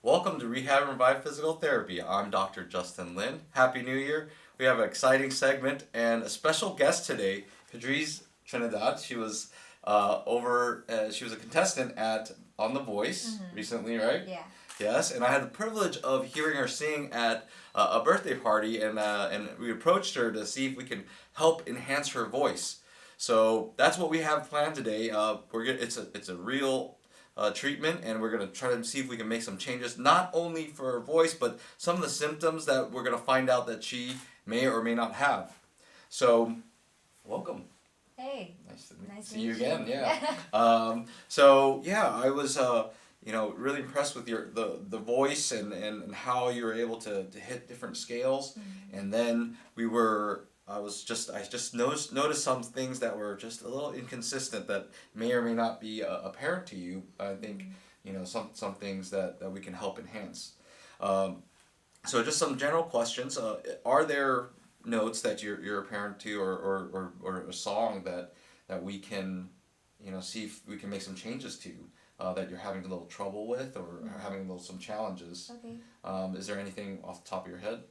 Welcome to Rehab and Revive Physical Therapy. I'm Dr. Justin Lin. Happy New Year. We have an exciting segment and a special guest today, Katriz Trinidad. She was a contestant at On The Voice recently, right? Yeah. Yes, and I had the privilege of hearing her sing at a birthday party, and we approached her to see if we can help enhance her voice. So that's what we have planned today. It's a real treatment, and we're gonna try to see if we can make some changes, not only for her voice, but some of the symptoms that we're gonna find out that she may or may not have. So, welcome. Hey. Nice to Nice see you meet you. again. Yeah. I was really impressed with the voice and how you were able to hit different scales, and then I just noticed some things that were just a little inconsistent that may or may not be apparent to you. I think some things that we can help enhance. So just some general questions. Are there notes that you're apparent to, or a song that we can see if we can make some changes to, that you're having a little trouble with, or having some challenges? Okay. Is there anything off the top of your head?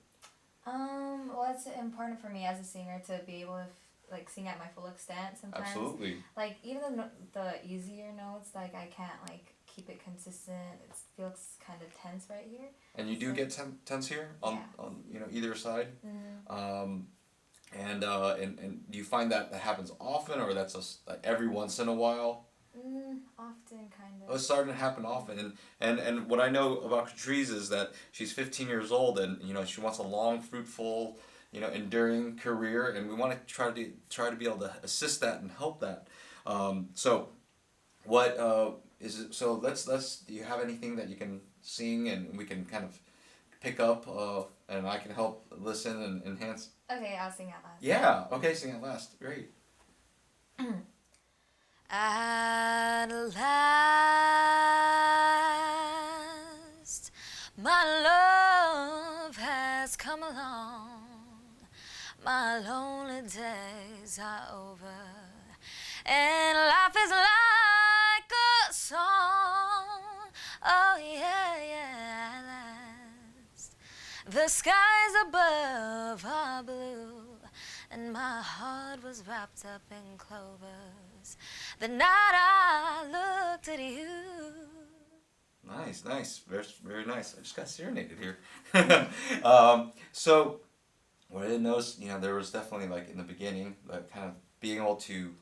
Well, it's important for me as a singer to be able to sing at my full extent sometimes. Absolutely. Like even the easier notes, like I can't keep it consistent. It feels kind of tense right here. And you do get tense here on either side. And do you find that happens often, or that's just like every once in a while? Often, kind of. Oh, it's starting to happen often, and what I know about Katriz is that she's 15 years old, and she wants a long, fruitful, enduring career, and we want to try to be able to assist that and help that. So, what is it? So let's. Do you have anything that you can sing, and we can kind of pick up, and I can help listen and enhance? Okay, I'll sing out loud. Yeah. Okay, sing it last. Great. At last, my love has come along. My lonely days are over, and life is like a song. Oh yeah, yeah, at last. The skies above are blue, and my heart was wrapped up in clovers the night I looked at you. Nice, nice, very, very nice. I just got serenaded here. So, what I did notice, there was definitely, like, in the beginning, like, kind of being able to,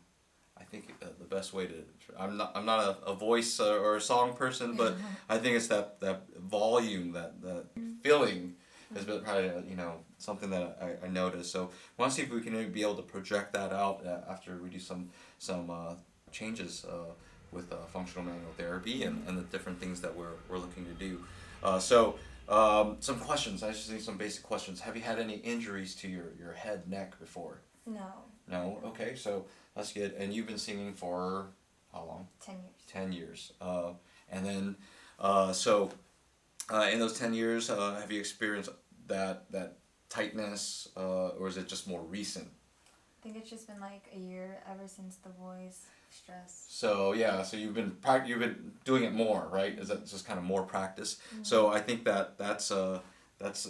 I think the best way to, I'm not a voice or a song person, but I think it's that volume, that feeling has been probably something that I noticed. So I want to see if we can be able to project that out after we do some changes with functional manual therapy and the different things that we're looking to do. Some questions. I just need some basic questions. Have you had any injuries to your head, neck before? No. No? Okay, so that's good. And you've been singing for how long? 10 years. 10 years. And then, in those 10 years, have you experienced that tightness, or is it just more recent? I think it's just been like a year ever since the voice stress. So yeah, so you've been doing it more, right? Is that just kind of more practice? So I think that's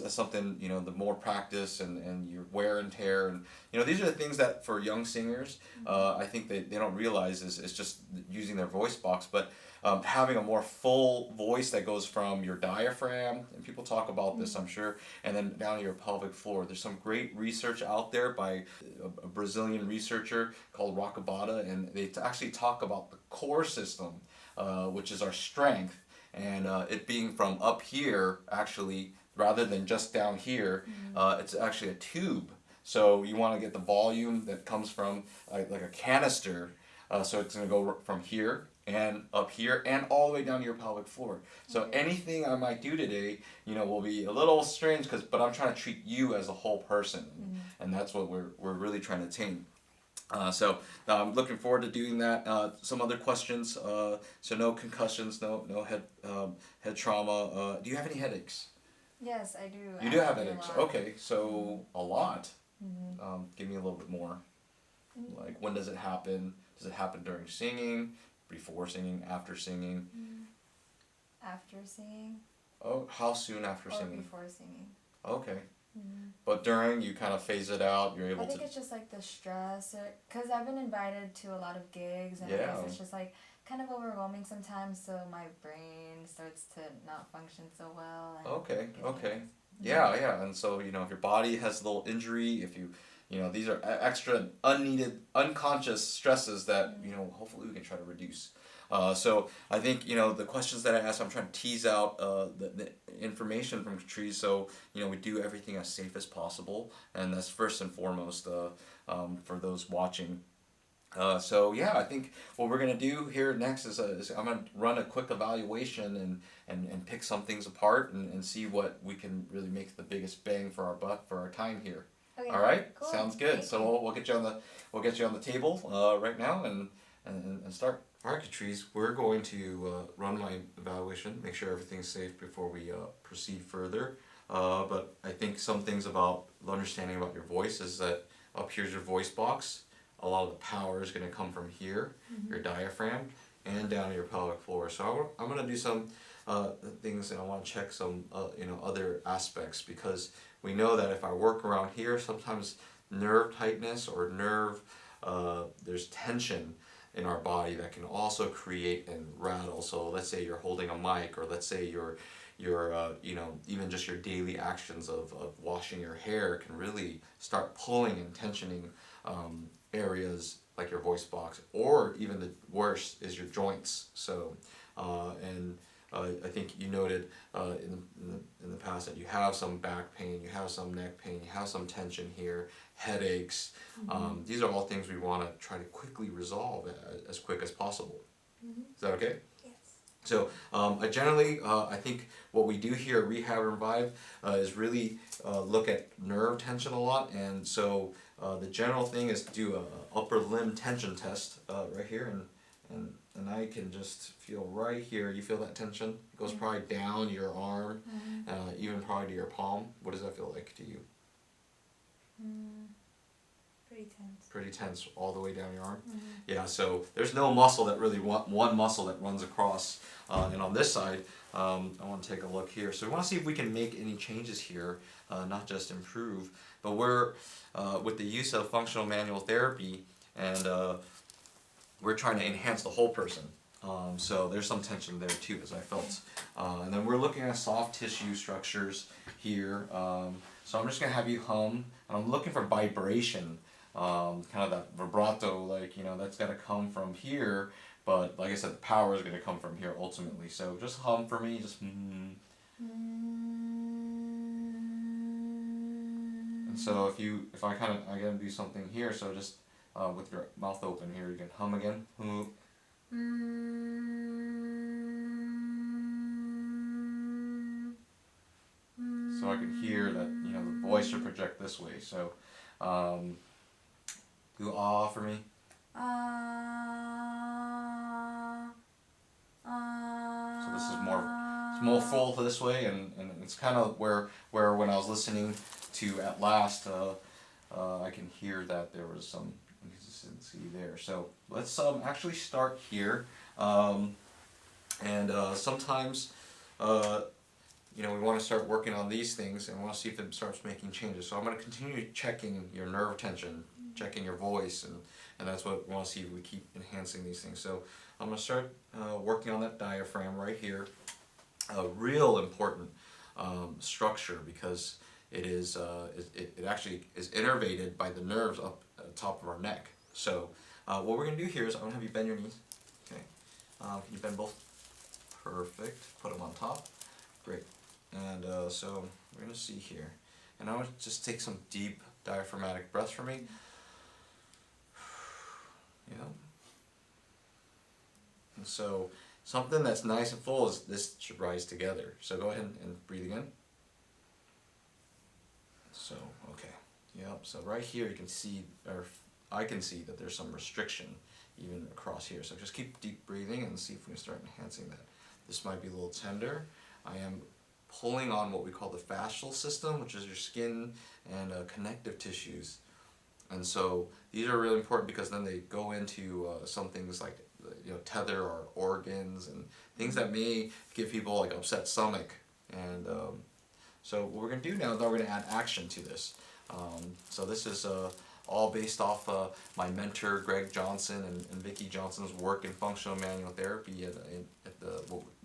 something, the more practice and your wear and tear, and these are the things that for young singers, I think they don't realize is just using their voice box, but having a more full voice that goes from your diaphragm, and people talk about this, I'm sure, and then down to your pelvic floor. There's some great research out there by a Brazilian researcher called Rockabada, and they actually talk about the core system, which is our strength, and it being from up here, actually, rather than just down here, it's actually a tube. So you want to get the volume that comes from like a canister. So it's going to go from here and up here and all the way down to your pelvic floor. So anything I might do today, will be a little strange, but I'm trying to treat you as a whole person, and that's what we're really trying to attain. So I'm looking forward to doing that. Some other questions. So no concussions, no head trauma. Do you have any headaches? Yes, I do. You do have headaches. Okay, so a lot. Give me a little bit more. Like, when does it happen? Does it happen during singing, before singing, after singing? After singing. Oh, how soon after or singing? before singing. Okay. Mm-hmm. But during, you kind of phase it out. You're able I think to. it's just like the stress, because I've been invited to a lot of gigs, and I Yeah. guess it's just like kind of overwhelming sometimes, so my brain starts to not function so well. And Okay. get Okay. nervous. Yeah. Yeah. And so if your body has a little injury, if these are extra unneeded, unconscious stresses that hopefully we can try to reduce. So I think the questions that I asked, I'm trying to tease out the information from Katriz, so we do everything as safe as possible, and that's first and foremost for those watching. So yeah, I think what we're gonna do here next is I'm gonna run a quick evaluation and pick some things apart and see what we can really make the biggest bang for our buck for our time here. Okay. All right, Cool. sounds good. Thank So you. we'll get you on the table right now and start. All right, Katriz, we're going to run my evaluation, make sure everything's safe before we proceed further. But I think some things about understanding about your voice is that up here's your voice box. A lot of the power is going to come from here, your diaphragm, and down to your pelvic floor. So I'm going to do some things, and I want to check some other aspects, because we know that if I work around here, sometimes nerve tightness or there's tension in our body that can also create and rattle. So let's say you're holding a mic, or let's say you're even just your daily actions of washing your hair can really start pulling and tensioning areas like your voice box, or even the worst is your joints. So I think you noted in the past that you have some back pain, you have some neck pain, you have some tension here, headaches. These are all things we want to try to quickly resolve as quick as possible. Is that okay? Yes. So I generally, I think what we do here at Rehab and Revive is really look at nerve tension a lot, and so the general thing is to do a upper limb tension test right here, and I can just feel right here. You feel that tension? It goes probably down your arm, even probably to your palm. What does that feel like to you? Pretty tense. Pretty tense all the way down your arm. Yeah, so there's no muscle that really one muscle that runs across. And on this side, I want to take a look here. So we want to see if we can make any changes here, not just improve. But we're with the use of functional manual therapy, and we're trying to enhance the whole person. So there's some tension there too, as I felt. And then we're looking at soft tissue structures here. So I'm just gonna have you hum, and I'm looking for vibration. Kind of that vibrato, like that's got to come from here, but like I said, the power is going to come from here ultimately. So just hum for me, just And so if I gotta do something here, so just with your mouth open here, you can hum again. So I can hear that the voice should project this way. So. Do ah for me. So this is more full this way, and it's kind of where when I was listening to At Last, I can hear that there was some inconsistency there. So let's actually start here, and sometimes we want to start working on these things, and we want to see if it starts making changes. So I'm going to continue checking your nerve tension, checking your voice, and that's what we want to see if we keep enhancing these things. So I'm going to start working on that diaphragm right here. A real important structure, because it actually is innervated by the nerves up at the top of our neck. So what we're going to do here is I'm going to have you bend your knees. Okay, can you bend both? Perfect. Put them on top. Great. And so we're going to see here. And I want to just take some deep diaphragmatic breaths for me. Yeah. And so something that's nice and full is this should rise together. So go ahead and breathe again. So, okay. Yep. So right here you can see, or I can see that there's some restriction even across here. So just keep deep breathing and see if we can start enhancing that. This might be a little tender. I am pulling on what we call the fascial system, which is your skin and connective tissues. And so these are really important, because then they go into some things like tether our organs and things that may give people like upset stomach And so what we're going to do now is we're going to add action to this. So this is all based off my mentor Greg Johnson and Vicki Johnson's work in functional manual therapy at the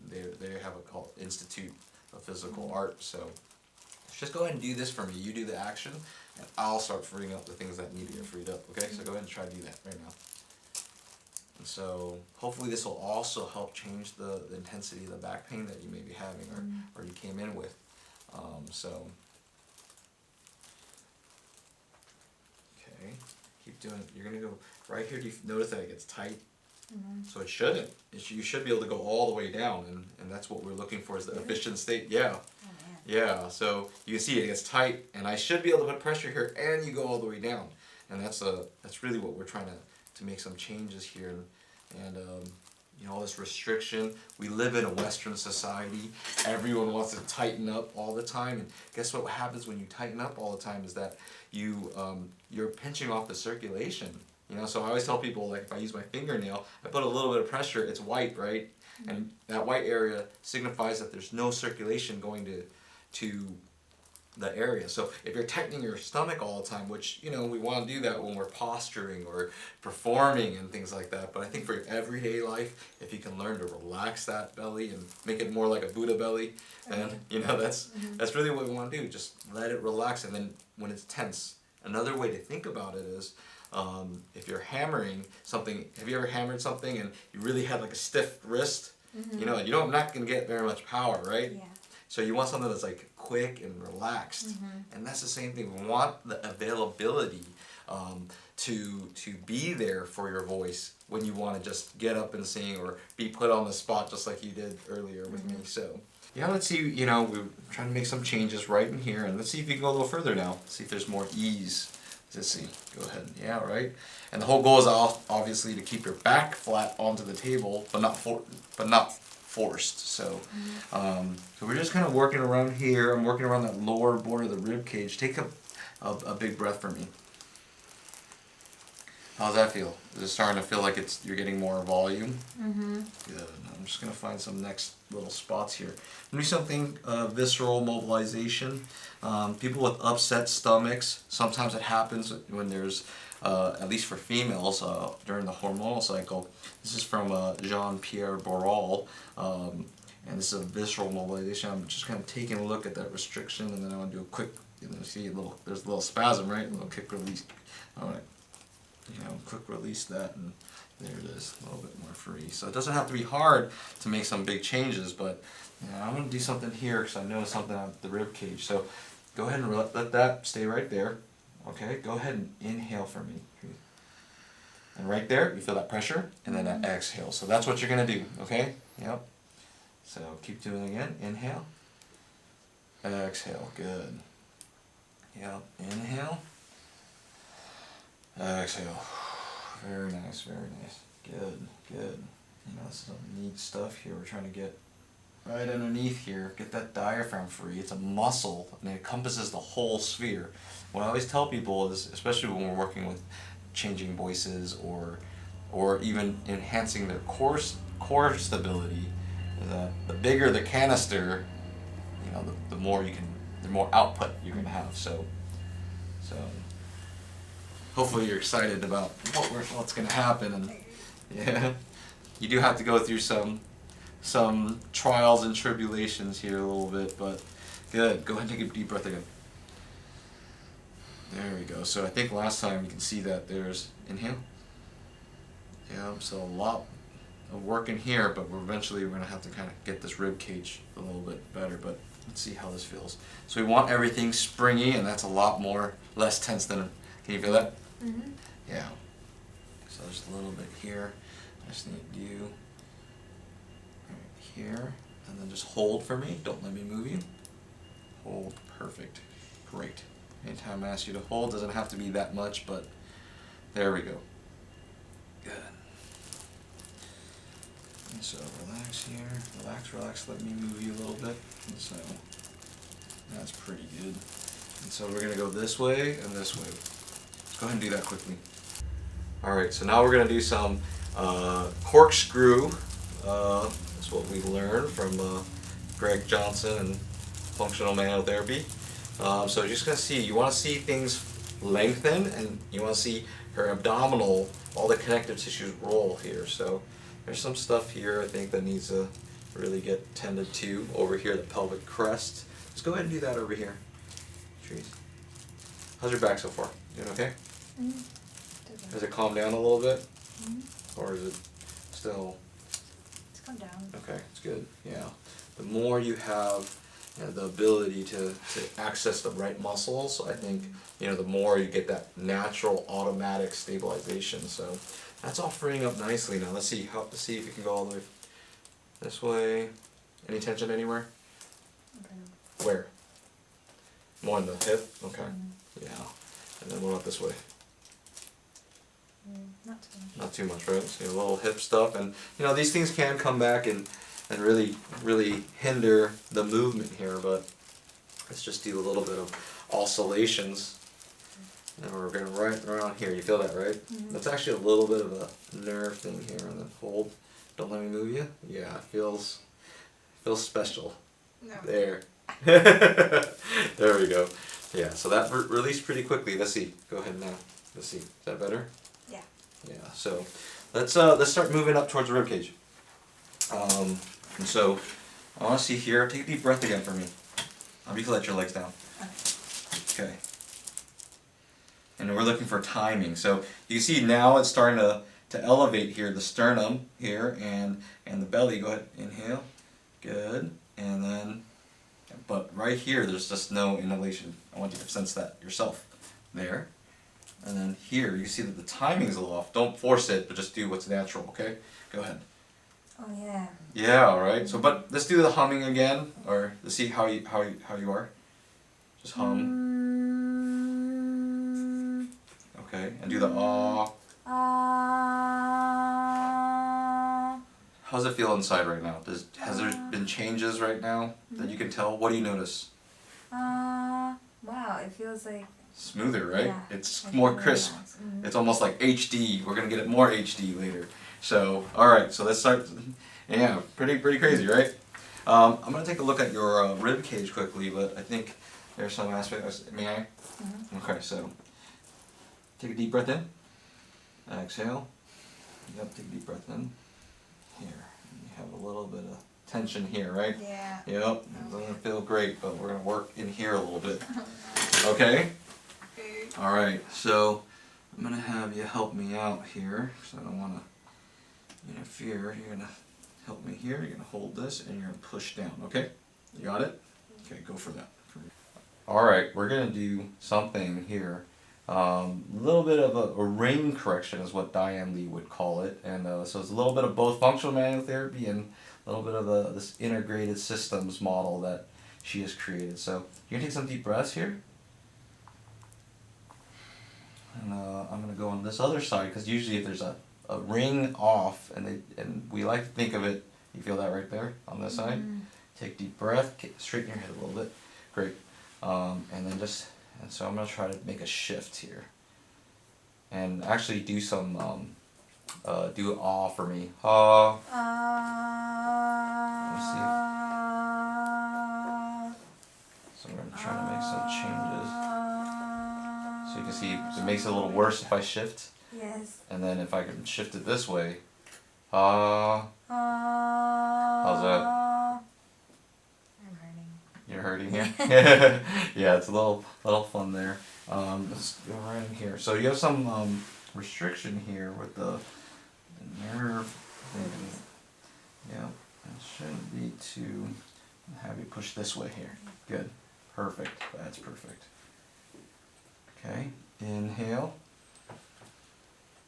they have a called Institute of Physical Art. So just go ahead and do this for me. You do the action, and I'll start freeing up the things that need to get freed up. Okay, so go ahead and try to do that right now. And so hopefully this will also help change the intensity of the back pain that you may be having or you came in with. So. Okay, keep doing it. You're going to go right here. Do you notice that it gets tight? So it shouldn't. You should be able to go all the way down, and that's what we're looking for is the efficient state. Yeah. Yeah, so you can see it gets tight, and I should be able to put pressure here, and you go all the way down. And that's really what we're trying to make some changes here. And you know, all this restriction. We live in a Western society. Everyone wants to tighten up all the time. And guess what happens when you tighten up all the time is that you're pinching off the circulation. You know, so I always tell people, like, if I use my fingernail, I put a little bit of pressure, it's white, right? And that white area signifies that there's no circulation going to the area. So if you're tightening your stomach all the time, which, you know, we want to do that when we're posturing or performing and things like that, but I think for your everyday life, if you can learn to relax that belly and make it more like a Buddha belly, then, you know, that's really what we want to do. Just let it relax, and then when it's tense, another way to think about it is, if you're hammering something, have you ever hammered something and you really had like a stiff wrist? You know, I'm not going to get very much power, right? Yeah. So you want something that's like quick and relaxed, and that's the same thing. We want the availability to be there for your voice when you want to just get up and sing or be put on the spot, just like you did earlier with me. So yeah, let's see. You know, we're trying to make some changes right in here, and let's see if you can go a little further now. See if there's more ease. Let's see. Go ahead. Yeah, right. And the whole goal is obviously to keep your back flat onto the table, but not forced. So, so we're just kind of working around here. I'm working around that lower border of the rib cage. Take a big breath for me. How's that feel? Is it starting to feel like you're getting more volume? Good. I'm just gonna find some next little spots here. Do something visceral mobilization. People with upset stomachs. Sometimes it happens when there's, at least for females, during the hormonal cycle. This is from Jean-Pierre Boral, and this is a visceral mobilization. I'm just kind of taking a look at that restriction, and then I want to do a quick. You know, see there's a little spasm, right? A little quick release. I want to, you know, quick release that, and there it is, a little bit more free. So it doesn't have to be hard to make some big changes, but you know, I'm going to do something here because I know something on the rib cage. So go ahead and let that stay right there. Okay, go ahead and inhale for me. And right there, you feel that pressure, and then that exhale. So that's what you're going to do, okay? Yep. So keep doing it again. Inhale. Exhale. Good. Yep. Inhale. Exhale. Very nice, very nice. Good, good. You know, this is some neat stuff here. We're trying to get right underneath here, get that diaphragm free. It's a muscle, and it encompasses the whole sphere. What I always tell people is, especially when we're working with changing voices or even enhancing their core stability, is that the bigger the canister, you know, the more output you're gonna have. So hopefully you're excited about what's gonna happen, and yeah, you do have to go through some trials and tribulations here a little bit, but good. Go ahead and take a deep breath again. There we go. So I think last time you can see that there's inhale. Yeah, so a lot of work in here, but eventually we're gonna have to kind of get this rib cage a little bit better, but let's see how this feels. So we want everything springy, and that's a lot less tense than, can you feel that? Yeah. So there's a little bit here. I just need you right here, and then just hold for me. Don't let me move you. Hold. Perfect. Great. Anytime I ask you to hold, doesn't have to be that much, but there we go. Good. And so relax here. Relax, relax. Let me move you a little bit. And so that's pretty good. And so we're going to go this way and this way. Let's go ahead and do that quickly. Alright, so now we're going to do some corkscrew. That's what we learned from Greg Johnson and functional manual therapy. So you're just gonna see, you wanna see things lengthen, and you wanna see her abdominal, all the connective tissues roll here. So there's some stuff here I think that needs to really get tended to. Over here, the pelvic crest. Let's go ahead and do that over here. Trees. How's your back so far? Doing okay? Mm-hmm. Has it calmed down a little bit? Mm-hmm. Or is it still? It's come down. Okay, it's good. Yeah. The more you have the ability to access the right muscles, I think, the more you get that natural automatic stabilization. So that's all freeing up nicely now. Let's see if you can go all the way this way. Any tension anywhere? Okay. Where? More in the hip? Okay. Mm-hmm. Yeah. And then what about this way? Not too much. Not too much, right? So a little hip stuff, and these things can come back and really hinder the movement here, but let's just do a little bit of oscillations. And we're going right around here. You feel that, right? Mm-hmm. That's actually a little bit of a nerve thing here, and then hold. Don't let me move you. Yeah, it feels special. No. There. There we go. Yeah, so that released pretty quickly. Let's see. Go ahead now. Let's see. Is that better? Yeah. Yeah. So let's start moving up towards the rib cage. And so I want to see here. Take a deep breath again for me. You can let your legs down. Okay. And we're looking for timing. So you can see now it's starting to elevate here, the sternum here and the belly. Go ahead. Inhale. Good. And then, but right here, there's just no inhalation. I want you to sense that yourself. There. And then here, you see that the timing's a little off. Don't force it, but just do what's natural, okay? Go ahead. Oh yeah. Yeah, all right. So, but let's do the humming again, or let's see how you are. Just hum. Okay, and do the ah. How's it feel inside right now? Has there been changes right now that you can tell? What do you notice? Wow, it feels like smoother, right? Yeah, It's more crisp. Mm-hmm. It's almost like HD. We're gonna get it more HD later. So, all right. So let's start. Yeah, pretty crazy, right? I'm gonna take a look at your rib cage quickly, but I think there's some aspects. May I? Mm-hmm. Okay. So take a deep breath in. Exhale. Yep. Take a deep breath in. Here. You have a little bit of tension here, right? Yeah. Yep. It doesn't feel great, but we're gonna work in here a little bit. Okay. Okay. All right. So I'm gonna have you help me out here, so I don't want to interfere. You're gonna help me here. You're gonna hold this, and you're gonna push down. Okay. You got it? Okay. Go for that. All right. We're gonna do something here. A little bit of a ring correction is what Diane Lee would call it, and so it's a little bit of both functional manual therapy and a little bit of this integrated systems model that she has created. So you're gonna take some deep breaths here, and I'm gonna go on this other side because usually if there's a ring off, and we like to think of it. You feel that right there on this side. Take deep breath, straighten your head a little bit. Great, and then just. And so I'm going to try to make a shift here. And actually do some, do an ah for me. Ah. So I'm going to try to make some changes. So you can see it makes it a little worse if I shift. Yes. And then if I can shift it this way. Ah. How's that? You're hurting here? Yeah, it's a little fun there. Let's go right in here. So you have some restriction here with the nerve thing. Yeah, it shouldn't be too. Have you push this way here. Good. Perfect. That's perfect. Okay. Inhale.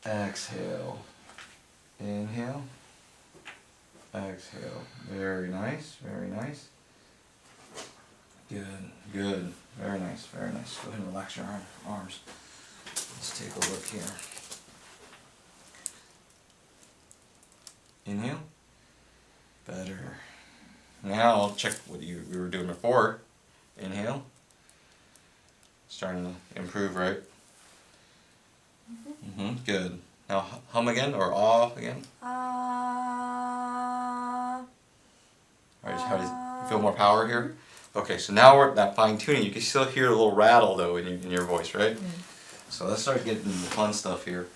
Exhale. Inhale. Exhale. Very nice. Very nice. Good. Very nice. Go ahead and relax your arms. Let's take a look here. Inhale. Better. Now I'll check what we were doing before. Inhale. Starting to improve, right? Good. Now hum again or ah again? Alright, how does you feel more power here? Okay, so now we're at that fine tuning. You can still hear a little rattle though in your voice, right? So let's start getting into the fun stuff here.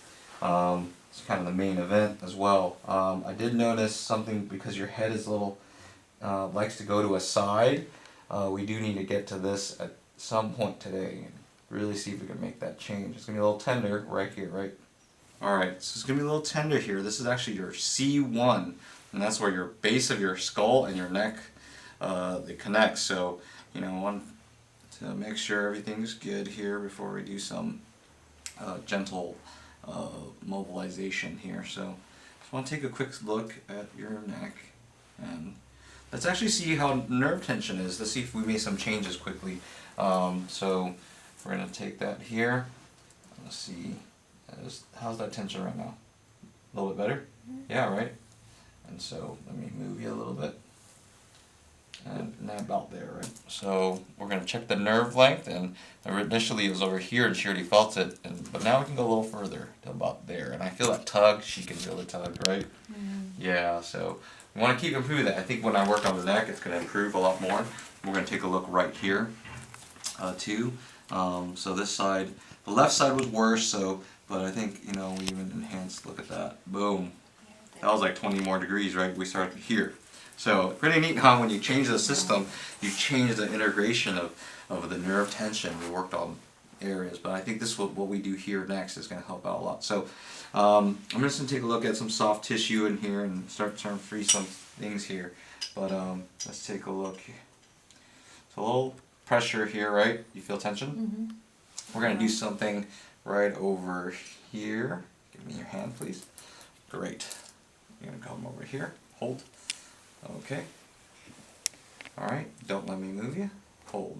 It's kind of the main event as well. I did notice something because your head is a little, likes to go to a side. We do need to get to this at some point today and really see if we can make that change. It's going to be a little tender right here, right? Alright, so it's going to be a little tender here. This is actually your C1, and that's where your base of your skull and your neck, they connect. So, you know, I want to make sure everything's good here before we do some gentle mobilization here. So just want to take a quick look at your neck, and let's actually see how nerve tension is. Let's see if we made some changes quickly. So we're going to take that here. Let's see. How's that tension right now? A little bit better? Yeah, right? And so let me move you a little bit. And about there, right? So we're going to check the nerve length, and initially it was over here and she already felt it, but now we can go a little further to about there. And I feel that tug, she can feel the tug, right? Yeah, so we want to keep improving that. I think when I work on the neck, it's going to improve a lot more. We're going to take a look right here too. So this side, the left side was worse, but I think, you know, we even enhanced. Look at that. Boom. That was like 20 more degrees, right? We started here. So pretty neat how when you change the system, you change the integration of the nerve tension. We worked on areas, but I think this what we do here next is going to help out a lot. So I'm just going to take a look at some soft tissue in here and start to free some things here. But let's take a look. So a little pressure here, right? You feel tension? We're going to do something right over here. Give me your hand, please. Great. You're going to come over here. Hold. Okay. Alright, don't let me move you. Hold.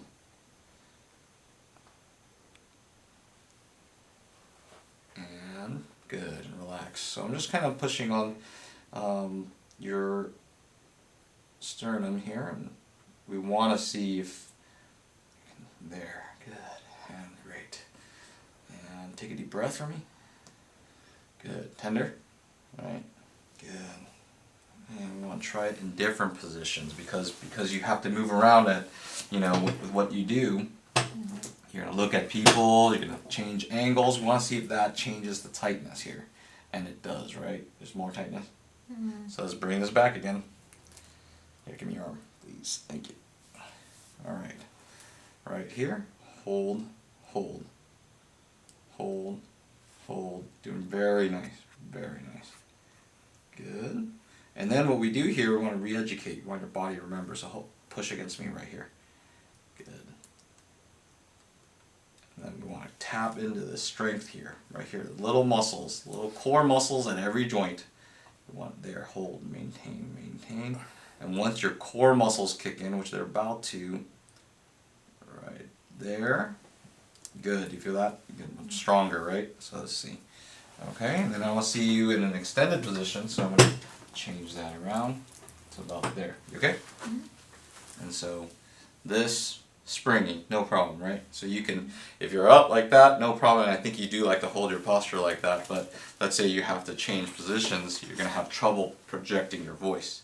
And good, and relax. So I'm just kind of pushing on your sternum here, and we want to see if, there, good, and great. And take a deep breath for me. Good, tender, right, good. And we want to try it in different positions because you have to move around it, you know, with what you do. You're going to look at people, you're going to change angles. We want to see if that changes the tightness here. And it does, right? There's more tightness. So let's bring this back again. Here, give me your arm, please. Thank you. Alright. Right here. Hold, hold, hold, hold. Doing very nice. Very nice. Good. And then what we do here, we want to re-educate. We want your body to remember. So push against me right here. Good. And then we want to tap into the strength here, right here. The little muscles, little core muscles at every joint. We want there, hold, maintain, maintain. And once your core muscles kick in, which they're about to, right there. Good. You feel that? You get much stronger, right? So let's see. Okay. And then I want to see you in an extended position. So I'm going to change that around to about there. You okay? And so this springy, no problem, right? So you can, if you're up like that, no problem. And I think you do like to hold your posture like that, but let's say you have to change positions, you're going to have trouble projecting your voice.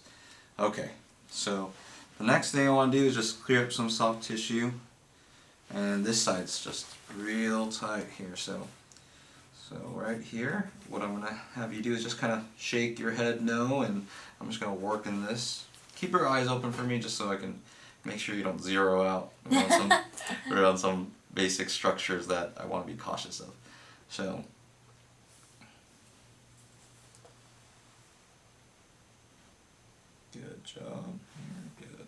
Okay, so the next thing I want to do is just clear up some soft tissue, and this side's just real tight here. So right here, what I'm going to have you do is just kind of shake your head no, and I'm just going to work in this. Keep your eyes open for me just so I can make sure you don't zero out around some basic structures that I want to be cautious of. So good job. Good.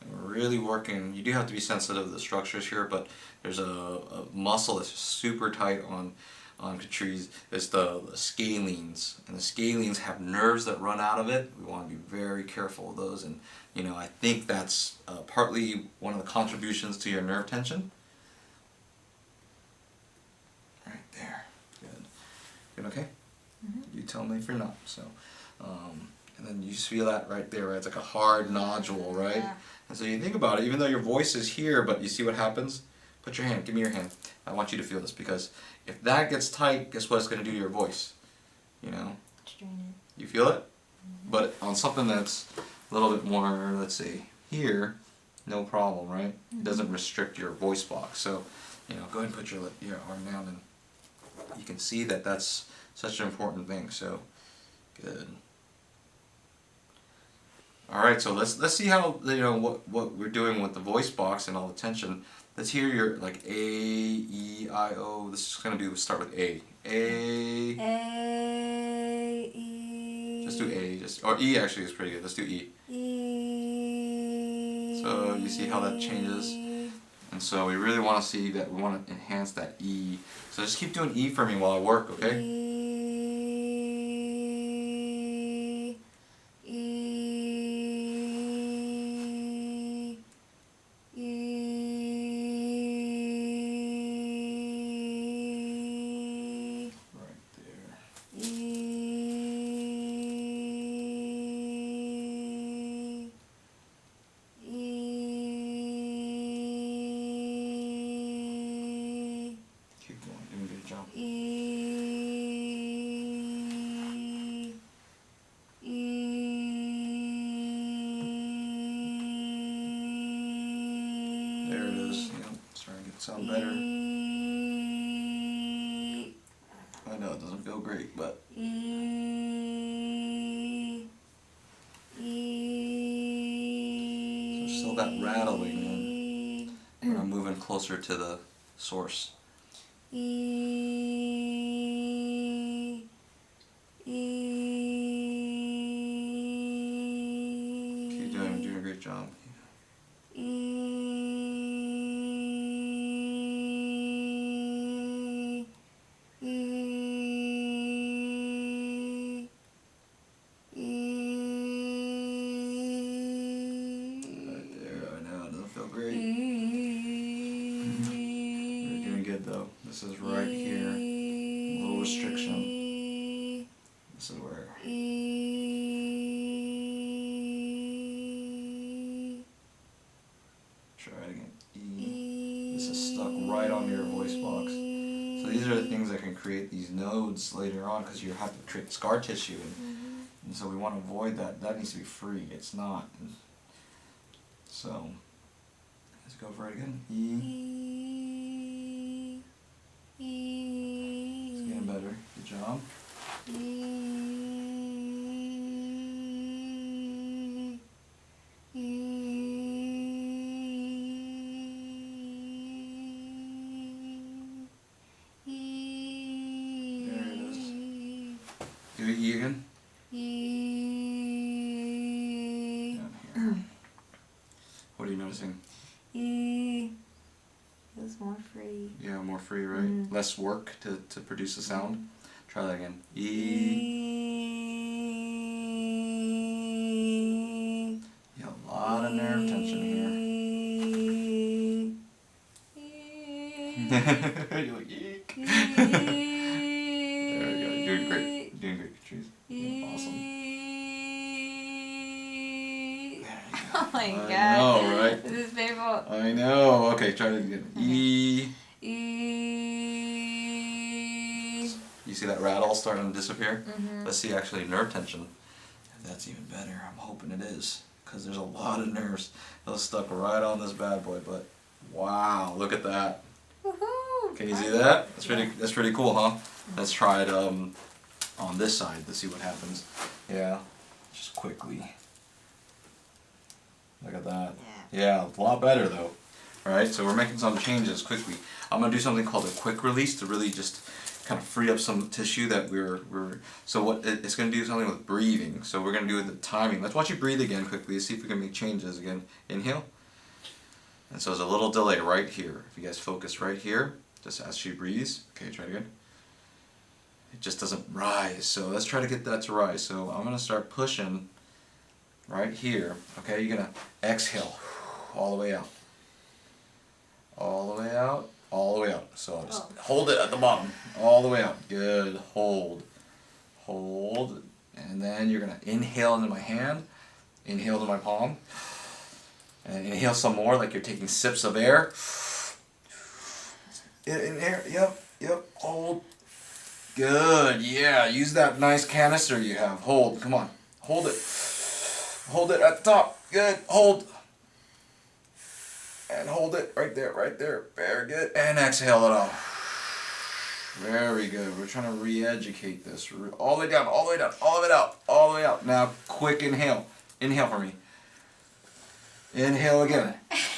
And we're really working. You do have to be sensitive to the structures here, but there's a muscle that's super tight on Katriz. It's the scalenes, and the scalenes have nerves that run out of it. We want to be very careful of those, and you know, I think that's partly one of the contributions to your nerve tension. Right there. Good. Good, okay? You tell me if you're not. So, and then you just feel that right there, right? It's like a hard nodule, right? Yeah. And so you think about it, even though your voice is here, but you see what happens? Put your hand, give me your hand. I want you to feel this, because if that gets tight, guess what it's going to do to your voice? You know? Strain it. You feel it? But on something that's a little bit more, let's say, here, no problem, right? It doesn't restrict your voice box. So, go ahead and put your arm down, and you can see that that's such an important thing. So, good. All right, so let's see how what we're doing with the voice box and all the tension. Let's hear your like A, E, I, O. This is gonna start with A. A. A, E. Just do A. Or E actually is pretty good. Let's do E. E. So you see how that changes, and so we really want to see that. We want to enhance that E. So just keep doing E for me while I work, okay? E. Sound better. I know it doesn't feel great, but there's still that rattling when I'm moving closer to the source. Keep doing a great job. This is right here, little restriction. This is where. Try it again. E. This is stuck right on your voice box. So these are the things that can create these nodes later on, because you have to create scar tissue, and so we want to avoid that. That needs to be free. It's not. So let's go for it again. E. It's getting better. Good job. There it is. Do E again. Down here. What are you noticing? Feels more free. Yeah, more free, right? Less work to produce the sound. Try that again. E. Yeah, a lot of nerve tension here. You're like, eek. There we go. You're doing great. You're doing great, Katriz. Awesome. Oh my god. I know, right? This is painful. I know. Okay, try it again. E. You see that rattle starting to disappear? Let's see actually nerve tension. If that's even better, I'm hoping it is, because there's a lot of nerves that are stuck right on this bad boy. But wow, look at that. Woohoo! Can you see that? That's pretty cool, huh? Let's try it on this side to see what happens. Yeah, just quickly. Look at that. Yeah, a lot better though. Alright, so we're making some changes quickly. I'm going to do something called a quick release to really just kind of free up some tissue that so what it's going to do something with breathing. So we're going to do the timing. Let's watch you breathe again quickly, see if we can make changes again. Inhale. And so there's a little delay right here. If you guys focus right here, just as she breathes. Okay, try it again. It just doesn't rise. So let's try to get that to rise. So I'm going to start pushing right here. Okay, you're going to exhale all the way out. All the way out, all the way out. So just hold it at the bottom, all the way out. Good, hold. Hold, and then you're going to inhale into my hand, inhale to my palm, and inhale some more like you're taking sips of air. In air, yep, hold. Good, yeah, use that nice canister you have. Hold, come on, hold it. Hold it at the top, good, hold. And hold it right there, right there. Very good. And exhale it off. Very good. We're trying to re-educate this. All the way down, all the way down, all the way out, all the way out. Now, quick inhale. Inhale for me. Inhale again.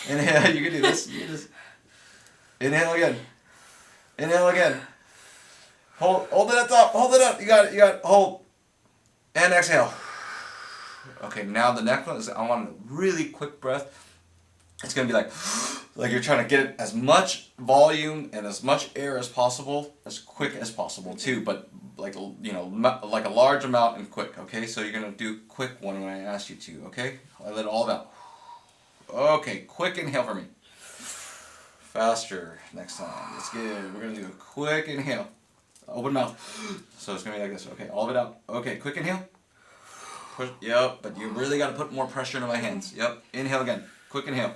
Inhale. You can do this. You can just inhale again. Inhale again. Hold it at the top. Hold it up. You got it. You got it. Hold. And exhale. Okay, now the next one is I want a really quick breath. It's going to be like you're trying to get as much volume and as much air as possible, as quick as possible too, but like like a large amount and quick, okay? So you're going to do quick one when I ask you to, okay? I let it all out. Okay, quick inhale for me. Faster next time. That's good. We're going to do a quick inhale. Open mouth. So it's going to be like this. Okay, all of it out. Okay, quick inhale. Push. Yep, but you really got to put more pressure into my hands. Yep. Inhale again. Quick inhale.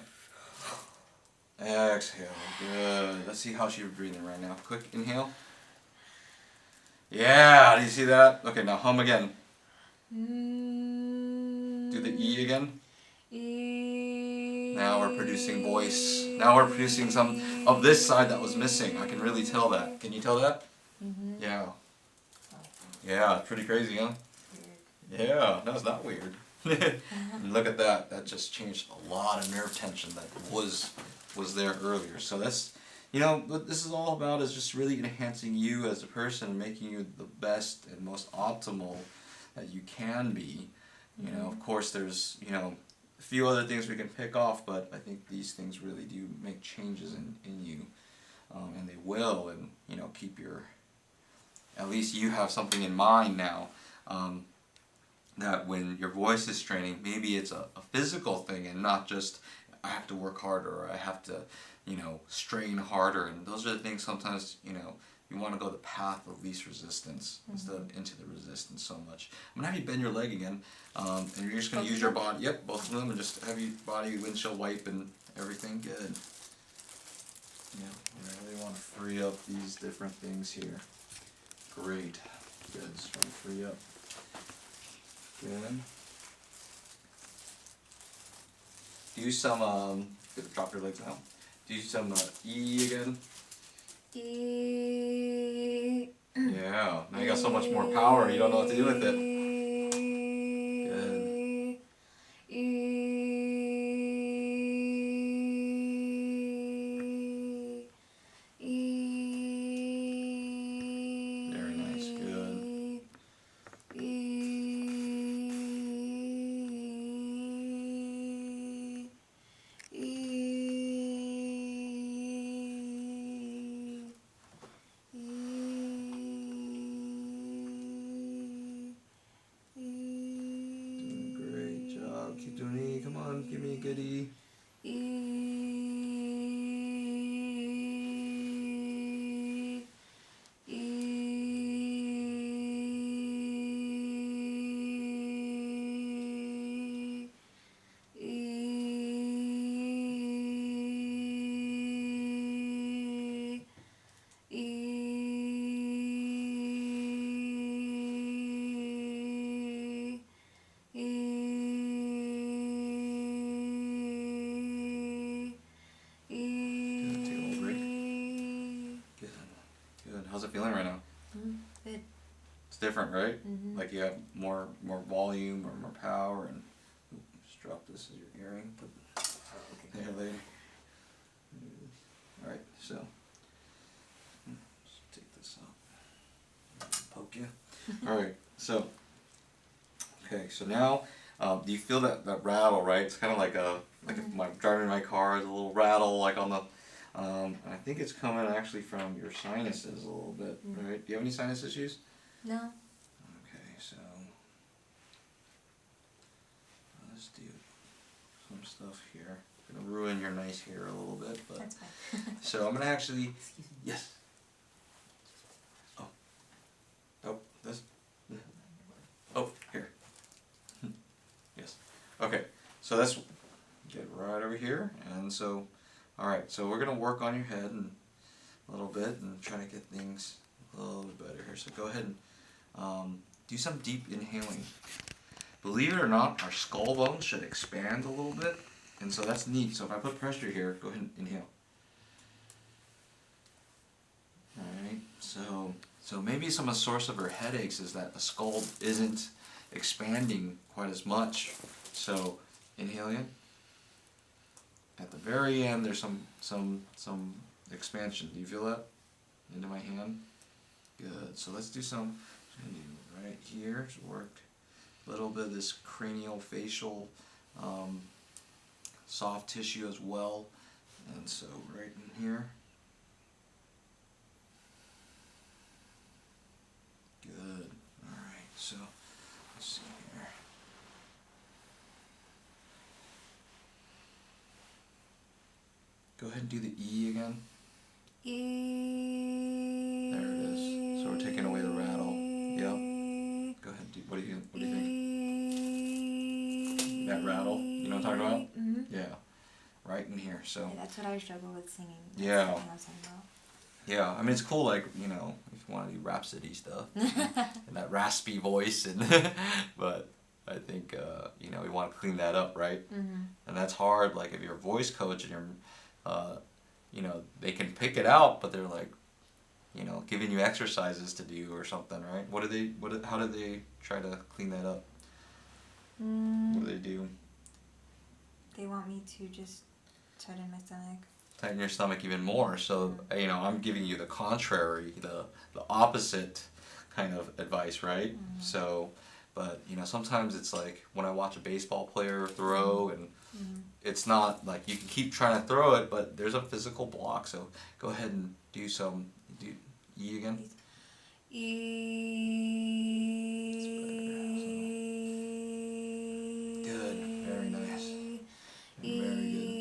Exhale. Good. Let's see how she's breathing right now. Quick inhale. Yeah. Do you see that? Okay, now hum again. Do the E again. Now we're producing voice. Now we're producing some of this side that was missing. I can really tell that. Can you tell that? Mm-hmm. Yeah. Yeah, pretty crazy, huh? Weird. Yeah, no, it's not weird. And look at that. That just changed a lot of nerve tension that was there earlier. So that's, what this is all about is just really enhancing you as a person and making you the best and most optimal that you can be. Of course, there's, a few other things we can pick off, but I think these things really do make changes in you. And they will, and, keep at least you have something in mind now. That when your voice is training, maybe it's a physical thing and not just I have to work harder or I have to, strain harder. And those are the things sometimes, you want to go the path of least resistance instead of into the resistance so much. I'm going to have you bend your leg again, and you're just going to use your body. Yep, both of them, and just have your body windshield wipe and everything. Good. I really want to free up these different things here. Great. Good. Just want to free up. Good. Do some, drop your legs now. Do some E again. E. Yeah, now you got so much more power, you don't know what to do with it. Good. Very nice, good. Keep doing E. Come on, give me a good E. How's it feeling right now? Good. It's different, right? Mm-hmm. Like you have more volume or more power, and just drop this as your earring. There, lady. All right, so let's take this out. Poke you. All right, so okay, so now do you feel that rattle? Right, it's kind of like if I'm driving my car, there's a little rattle like on the. I think it's coming actually from your sinuses a little bit, right? Do you have any sinus issues? No. Okay, so let's do some stuff here. I'm gonna ruin your nice hair a little bit, but That's fine. so I'm gonna actually Excuse me. yes. Oh, this. Oh, here. Yes. Okay, so let's get right over here, and so. Alright, so we're going to work on your head and a little bit and try to get things a little bit better here. So go ahead and do some deep inhaling. Believe it or not, our skull bones should expand a little bit And so that's neat. So if I put pressure here, go ahead and inhale. Alright, so maybe some of the source of her headaches is that the skull isn't expanding quite as much. So inhale in. At the very end there's some expansion. Do you feel that? Into my hand? Good. So let's do some right here. Work a little bit of this cranial facial soft tissue as well. And so right in here. Good. Alright, so let's see here. Go ahead and do the E again. E. There it is. So we're taking away the rattle. Yep. Go ahead. What do you think? That rattle? You know what I'm talking about? Mm-hmm. Yeah. Right in here. So. Yeah, that's what I struggle with singing. Yeah. That's what I was talking about. Yeah, I mean it's cool, like, you know, if you want to do Rhapsody stuff and that raspy voice, and but I think you know, we want to clean that up, right? Mm-hmm. And that's hard. Like if you're a voice coach and you're, you know, they can pick it out, but they're like, you know, giving you exercises to do or something, right? How do they try to clean that up? What do they do? They want me to just tighten my stomach. Tighten your stomach even more. So, you know, I'm giving you the contrary, the opposite kind of advice, right? Mm-hmm. So, but, you know, sometimes it's like when I watch a baseball player throw, and it's not like you can keep trying to throw it, but there's a physical block. So go ahead and do E again. E. Good. Very nice. Very good.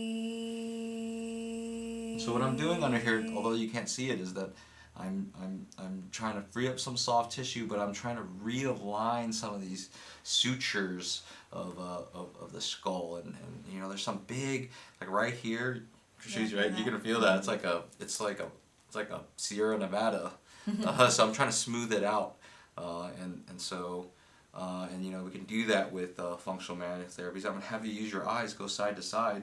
So what I'm doing under here, although you can't see it, is that I'm trying to free up some soft tissue, but I'm trying to realign some of these sutures of the skull, and you know, there's some big, like right here, Katriz, right? You're gonna feel that. It's like a Sierra Nevada. So I'm trying to smooth it out, and you know, we can do that with functional magnetic therapies. I'm gonna have you use your eyes, go side to side.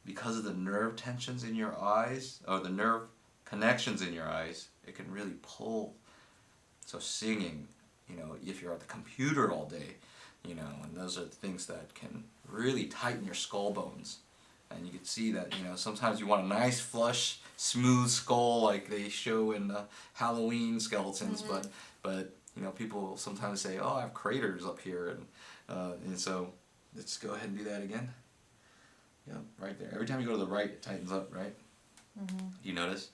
Because of the nerve tensions in your eyes, or the nerve connections in your eyes, it can really pull. So singing, you know, if you're at the computer all day, you know, and those are the things that can really tighten your skull bones. And you can see that, you know, sometimes you want a nice, flush, smooth skull like they show in the Halloween skeletons, but you know, people sometimes say, oh, I have craters up here, and so let's go ahead and do that again. Yep, right there. Every time you go to the right, it tightens up, right? Mm-hmm. You notice?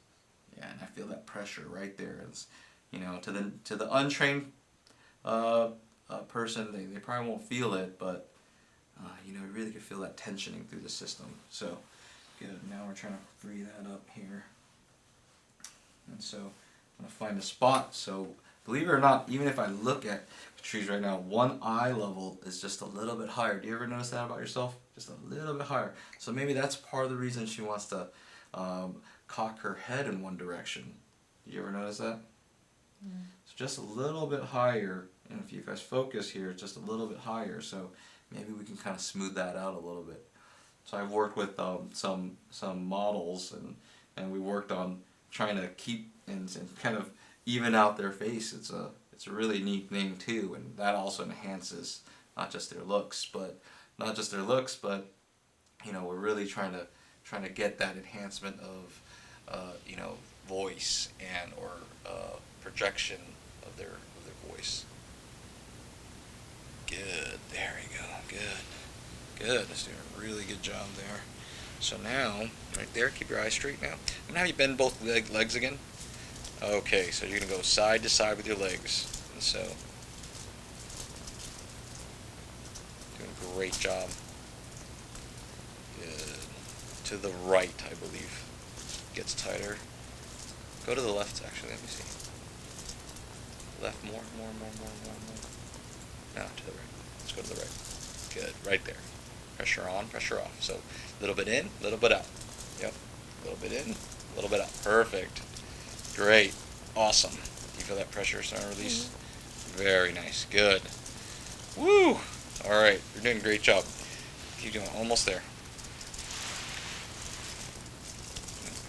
Yeah, and I feel that pressure right there. It's, you know, to the untrained person, they probably won't feel it, but you know, you really can feel that tensioning through the system. So, good. Now we're trying to free that up here. And so, I'm going to find a spot. So, believe it or not, even if I look at Katriz right now, one eye level is just a little bit higher. Do you ever notice that about yourself? Just a little bit higher. So maybe that's part of the reason she wants to cock her head in one direction. Did you ever notice that? So just a little bit higher, and if you guys focus here, just a little bit higher. So maybe we can kind of smooth that out a little bit. So I've worked with some models, and we worked on trying to keep and kind of even out their face. It's a really neat thing too, and that also enhances not just their looks, but you know, we're really trying to get that enhancement of you know, voice and or projection of their voice. Good. There we go. Good. Let's do a really good job there. So now, right there, keep your eyes straight now. I'm gonna have you bend both legs again. Okay, so you're gonna go side to side with your legs. And so, doing a great job. Good. To the right, I believe. Gets tighter. Go to the left, actually. Let me see. Left more. No, to the right. Let's go to the right. Good. Right there. Pressure on, pressure off. So, a little bit in, a little bit out. Yep. A little bit in, a little bit out. Perfect. Great. Awesome. You feel that pressure starting to release? Very nice. Good. Woo! Alright. You're doing a great job. Keep doing. Almost there.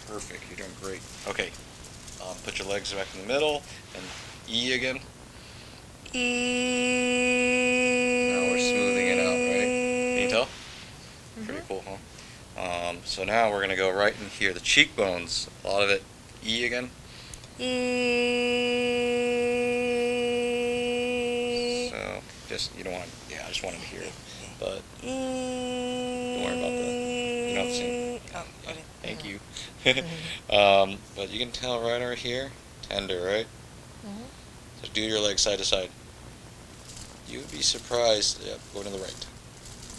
Perfect. You're doing great. Okay. Put your legs back in the middle and E again. Now we're smoothing it out, right? Can you tell? Pretty cool, huh? So now we're going to go right in here. The cheekbones, a lot of it. E again. So just, you don't want, yeah, I just want him to hear it. But don't worry about that. You don't have to sing. Oh, okay. Thank you. But you can tell right over here, tender, right? So do your legs side to side. You'd be surprised. Yeah, go to the right.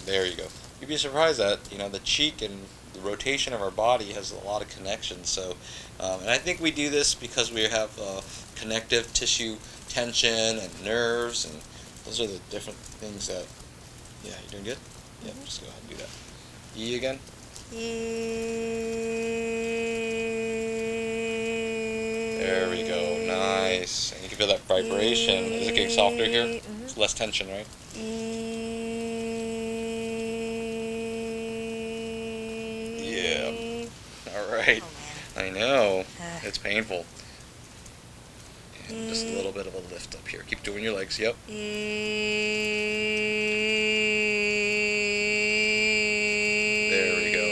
There you go. You'd be surprised that, you know, the cheek and the rotation of our body has a lot of connections. So, and I think we do this because we have connective tissue tension and nerves, and those are the different things that. Yeah, you doing good? Yeah, just go ahead and do that. E again. There we go. Nice. And you can feel that vibration. Is it getting softer here? It's less tension, right? Yeah. All right. Oh, I know. It's painful. And just a little bit of a lift up here. Keep doing your legs. Yep. There we go.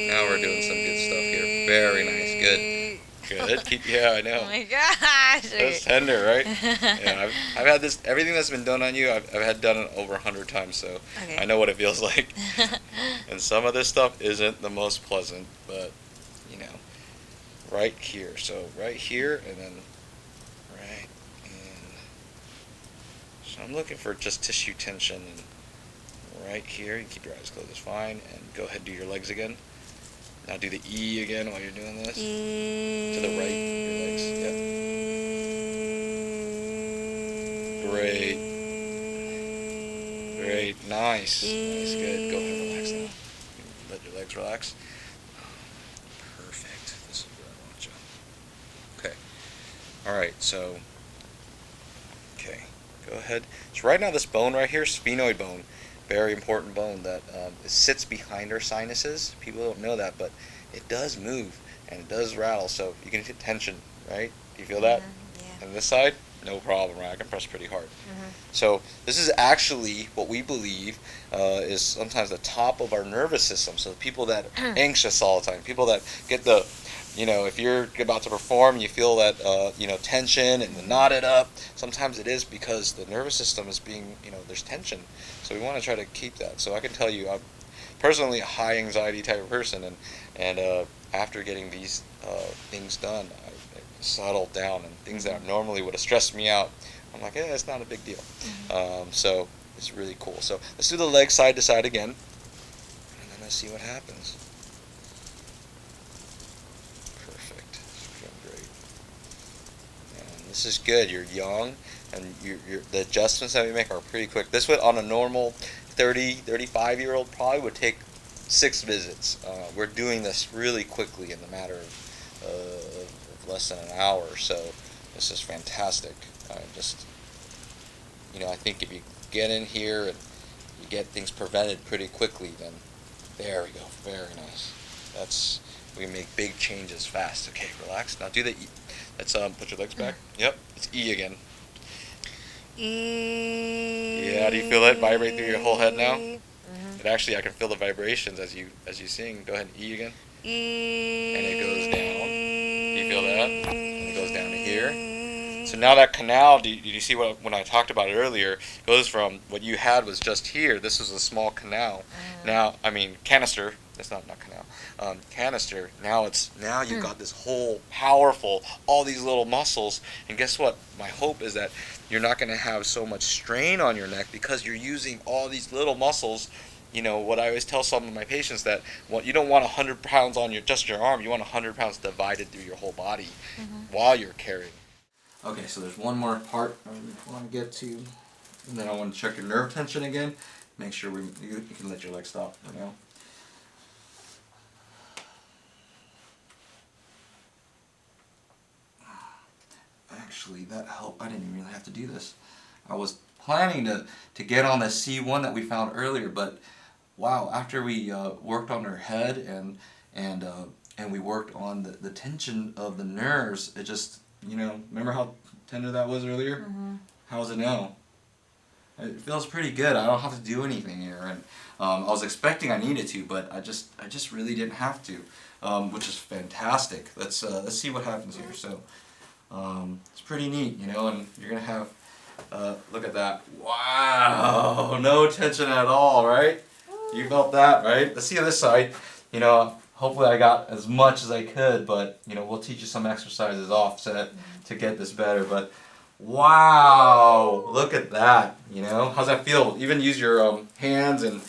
Now we're doing some good stuff here. Very nice. Good. Keep. Yeah, I know. Oh my gosh. That's tender, right? Yeah, I've had this. Everything that's been done on you, I've had done it over 100 times, so Okay. I know what it feels like. And some of this stuff isn't the most pleasant, but you know, right here. So right here, and then right in. So I'm looking for just tissue tension, and right here. You keep your eyes closed, it's fine. And go ahead, do your legs again. Now do the E again while you're doing this. To the right, your legs. Yep. Great. Nice. Nice, good. Go ahead, relax now. Let your legs relax. Perfect. This is where I want you. Okay. Alright, so. Okay. Go ahead. So right now this bone right here, sphenoid bone. Very important bone that it sits behind our sinuses. People don't know that, but it does move and it does rattle, so you can hit tension, right? Do you feel that? Yeah. On this side, no problem, right? I can press pretty hard. So this is actually what we believe is sometimes the top of our nervous system. So people that are anxious all the time, people that get the, you know, if you're about to perform, you feel that, you know, tension and the knotted up. Sometimes it is because the nervous system is being, you know, there's tension. So we want to try to keep that. So I can tell you, I'm personally a high anxiety type of person, and after getting these things done, I settled down, and things that normally would have stressed me out, I'm like, yeah, it's not a big deal. So it's really cool. So let's do the legs side to side again, and then let's see what happens. Perfect. Feeling great. And this is good. You're young, and the adjustments that we make are pretty quick. This would, on a normal 35-year-old, probably would take 6 visits. We're doing this really quickly in the matter of less than an hour, so this is fantastic. Just, you know, I think if you get in here and you get things prevented pretty quickly, then there we go. Very nice. We can make big changes fast. Okay, relax. Now do the E. Let's put your legs back. Yep, it's E again. Yeah, do you feel that vibrate through your whole head now? It actually, I can feel the vibrations as you sing. Go ahead and E again. And it goes down. Do you feel that? And it goes down to here. So now that canal, did you see when I talked about it earlier, goes from what you had was just here. This was a small canal. Now, I mean, canister. That's not canal. Canister. Now you've got this whole powerful, all these little muscles. And guess what? My hope is that you're not going to have so much strain on your neck because you're using all these little muscles. You know, what I always tell some of my patients, that you don't want 100 pounds on just your arm. You want 100 pounds divided through your whole body while you're carrying. Okay, so there's one more part I want to get to. And then I want to check your nerve tension again. Make sure you can let your legs stop for now. Actually, that helped. I didn't even really have to do this. I was planning to get on the C1 that we found earlier, but wow, after we worked on her head and and we worked on the tension of the nerves. It just, remember how tender that was earlier? Mm-hmm. How's it now? It feels pretty good. I don't have to do anything here, and I was expecting I needed to, but I just really didn't have to, which is fantastic. Let's see what happens here. So it's pretty neat, and you're gonna have look at that. Wow, no tension at all, right? You felt that, right? Let's see on this side. Hopefully I got as much as I could, but we'll teach you some exercises offset to get this better. But wow, look at that. How's that feel? Even use your hands, and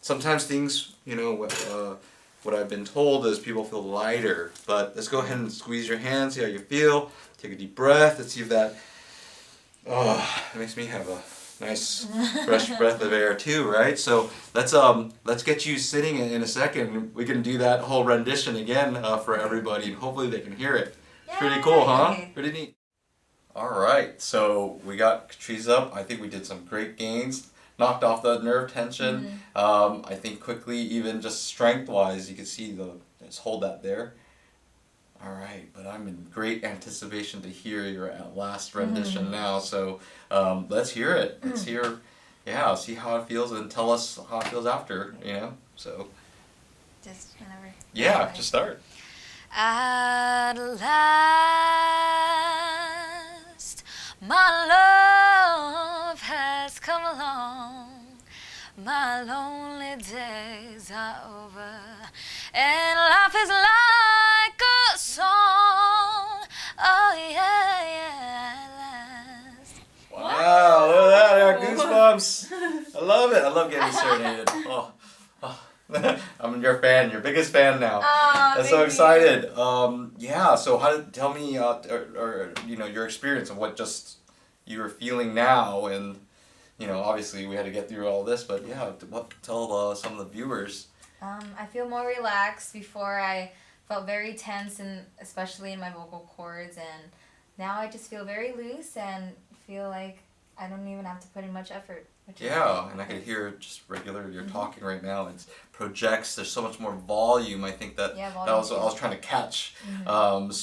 sometimes things, what I've been told is people feel lighter. But let's go ahead and squeeze your hands, see how you feel. Take a deep breath. Let's see if that, it makes me have a nice fresh breath of air too, right? So let's get you sitting in a second. We can do that whole rendition again for everybody, and hopefully they can hear it. Yay! Pretty cool, huh? Okay. Pretty neat. All right, so we got Katriz up. I think we did some great gains, knocked off the nerve tension. I think quickly, even just strength-wise, you can see just hold that there. All right, but I'm in great anticipation to hear your last rendition now. So let's hear it. Let's hear, see how it feels, and tell us how it feels after. So Just whenever. yeah, just start. At last, my love has come along. My lonely days are over, and life is like a song. Oh yeah, at last. Wow, look at that! I got goosebumps. I love it. I love getting serenaded. Oh. I'm your fan, your biggest fan now. I'm so excited. So tell me, your experience of what just you were feeling now, and obviously we had to get through all this, but tell some of the viewers. I feel more relaxed. Before I felt very tense, and especially in my vocal cords, and now I just feel very loose and feel like I don't even have to put in much effort. And I can hear just regular, you're talking right now, it projects, there's so much more volume. I think that was what I was trying to catch. I think...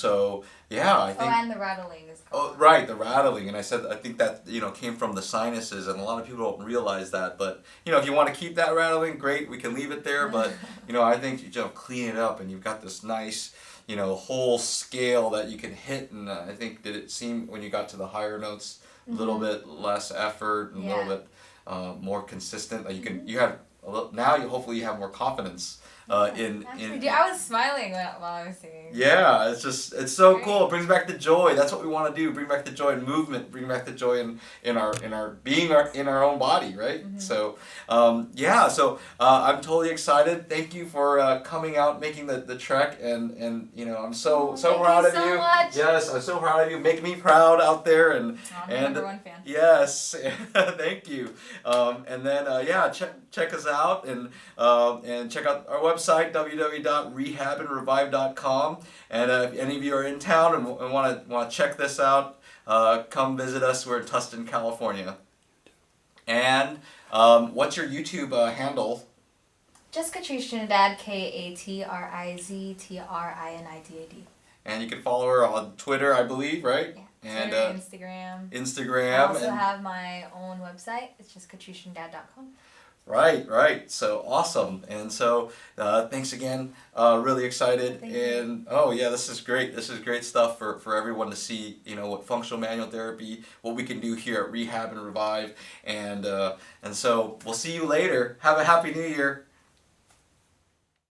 and the rattling is cool. Oh, right, the rattling, and I think that, came from the sinuses, and a lot of people don't realize that, but, if you want to keep that rattling, great, we can leave it there, but, I think you clean it up, and you've got this nice, whole scale that you can hit, and I think, did it seem, when you got to the higher notes, a little bit less effort, and a little bit more consistent, like hopefully you have more confidence in I was smiling while I was singing. Yeah, it's so cool. It brings back the joy. That's what we want to do. Bring back the joy in movement. Bring back the joy in our being in our own body, right? So I'm totally excited. Thank you for coming out, making the trek, and I'm so proud of you. Much. Yes, I'm so proud of you. Make me proud out there, and I'm the number one fan. Yes, thank you. And then check us out and check out our website www.rehabandrevive.com. And if any of you are in town and want to check this out, come visit us. We're in Tustin, California. And what's your YouTube handle? Just Katriz Trinidad, KaTrizTrinidad. And you can follow her on Twitter, I believe, right? Yeah. And Instagram. Instagram. I also have my own website. It's just KatrizTrinidad.com. Right. So awesome. And so thanks again. Really excited. Thank you. This is great. This is great stuff for everyone to see, what functional manual therapy, what we can do here at Rehab and Revive. And so we'll see you later. Have a happy new year.